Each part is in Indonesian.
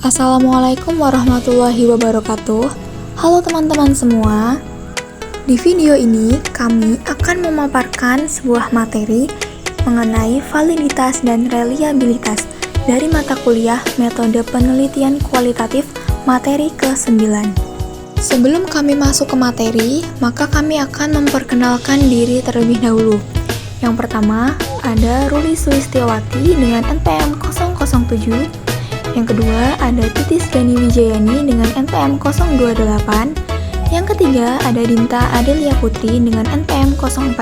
Assalamualaikum warahmatullahi wabarakatuh. Halo teman-teman semua. Di video ini kami akan memaparkan sebuah materi mengenai validitas dan reliabilitas dari mata kuliah Metode Penelitian Kualitatif materi ke-9. Sebelum kami masuk ke materi, maka kami akan memperkenalkan diri terlebih dahulu. Yang pertama, ada Ruli Sulistiawati dengan NPM 007. Yang kedua, ada Titis Gani Wijayani dengan NPM 028. Yang ketiga, ada Dinta Adelia Putri dengan NPM 042.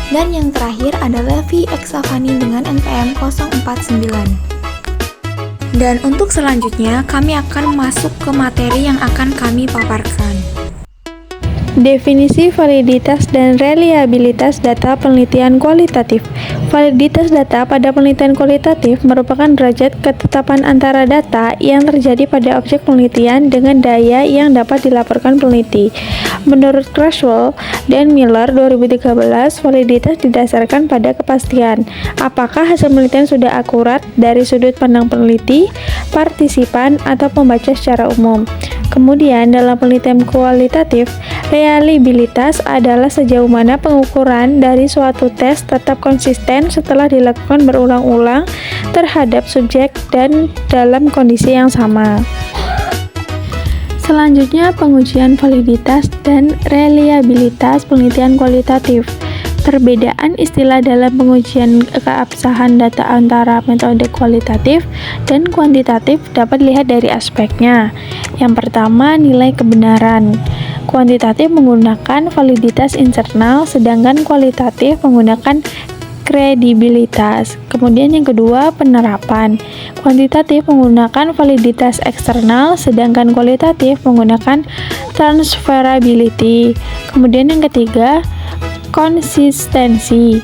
Dan yang terakhir ada Levi Eksavani dengan NPM 049. Dan untuk selanjutnya, kami akan masuk ke materi yang akan kami paparkan. Definisi validitas dan reliabilitas data penelitian kualitatif. Validitas data pada penelitian kualitatif merupakan derajat ketetapan antara data yang terjadi pada objek penelitian dengan daya yang dapat dilaporkan peneliti. Menurut Creswell dan Miller 2013, validitas didasarkan pada kepastian apakah hasil penelitian sudah akurat dari sudut pandang peneliti, partisipan, atau pembaca secara umum. Kemudian, dalam penelitian kualitatif, reliabilitas adalah sejauh mana pengukuran dari suatu tes tetap konsisten setelah dilakukan berulang-ulang terhadap subjek dan dalam kondisi yang sama. Selanjutnya, pengujian validitas dan reliabilitas penelitian kualitatif. Perbedaan istilah dalam pengujian keabsahan data antara metode kualitatif dan kuantitatif dapat dilihat dari aspeknya. Yang pertama, nilai kebenaran. Kuantitatif menggunakan validitas internal, sedangkan kualitatif menggunakan kredibilitas. Kemudian yang kedua, penerapan. Kuantitatif menggunakan validitas eksternal, sedangkan kualitatif menggunakan transferability. Kemudian yang ketiga, konsistensi.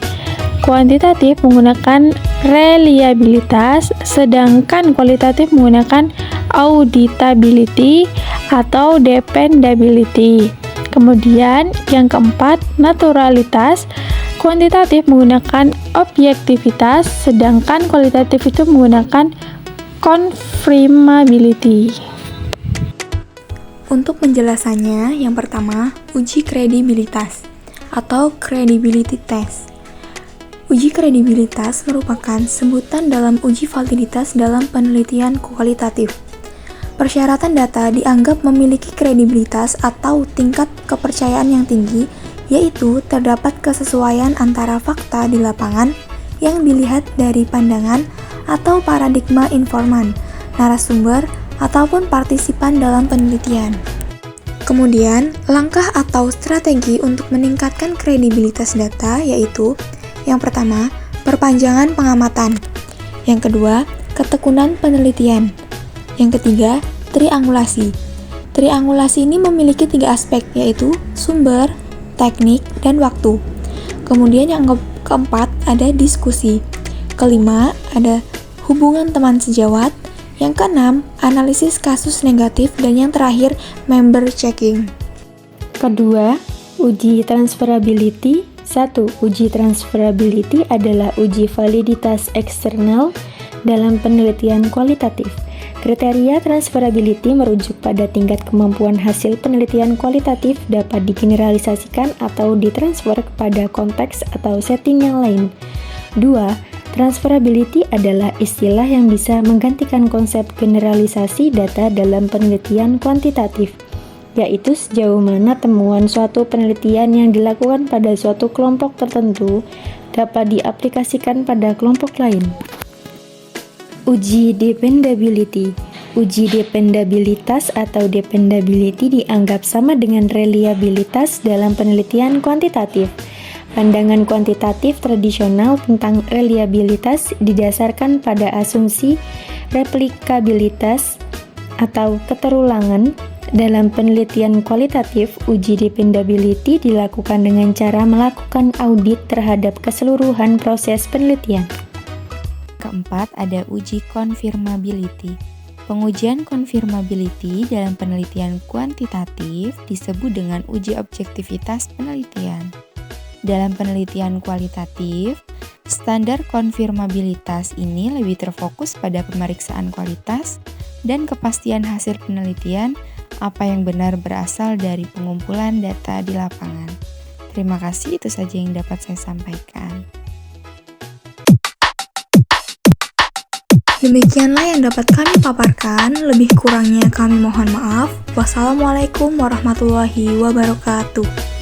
Kuantitatif menggunakan reliabilitas, sedangkan kualitatif menggunakan auditability atau dependability. Kemudian yang keempat, naturalitas. Kuantitatif menggunakan objektivitas, sedangkan kualitatif itu menggunakan confirmability. Untuk penjelasannya, yang pertama, uji kredibilitas atau credibility test. Uji kredibilitas merupakan sebutan dalam uji validitas dalam penelitian kualitatif. Persyaratan data dianggap memiliki kredibilitas atau tingkat kepercayaan yang tinggi, yaitu terdapat kesesuaian antara fakta di lapangan yang dilihat dari pandangan atau paradigma informan, narasumber, ataupun partisipan dalam penelitian. Kemudian, langkah atau strategi untuk meningkatkan kredibilitas data yaitu yang pertama, perpanjangan pengamatan. Yang kedua, ketekunan penelitian. Yang ketiga, triangulasi. Triangulasi ini memiliki 3 aspek yaitu sumber, teknik, dan waktu. Kemudian yang keempat ada diskusi. Kelima ada hubungan teman sejawat. Yang keenam, analisis kasus negatif, dan yang terakhir, member checking. Kedua, uji transferability. 1. Uji transferability adalah uji validitas eksternal dalam penelitian kualitatif. Kriteria transferability merujuk pada tingkat kemampuan hasil penelitian kualitatif dapat digeneralisasikan atau ditransfer kepada konteks atau setting yang lain. 2. Transferability adalah istilah yang bisa menggantikan konsep generalisasi data dalam penelitian kuantitatif, yaitu sejauh mana temuan suatu penelitian yang dilakukan pada suatu kelompok tertentu dapat diaplikasikan pada kelompok lain. Uji dependability. Uji dependabilitas atau dependability dianggap sama dengan reliabilitas dalam penelitian kuantitatif. Pandangan kuantitatif tradisional tentang reliabilitas didasarkan pada asumsi replikabilitas atau keterulangan. Dalam penelitian kualitatif, uji dependability dilakukan dengan cara melakukan audit terhadap keseluruhan proses penelitian. Keempat, ada uji confirmability. Pengujian confirmability dalam penelitian kuantitatif disebut dengan uji objektivitas penelitian. Dalam penelitian kualitatif, standar konfirmabilitas ini lebih terfokus pada pemeriksaan kualitas, dan kepastian hasil penelitian apa yang benar berasal dari pengumpulan data di lapangan. Terima kasih, itu saja yang dapat saya sampaikan. Demikianlah yang dapat kami paparkan, lebih kurangnya kami mohon maaf. Wassalamualaikum warahmatullahi wabarakatuh.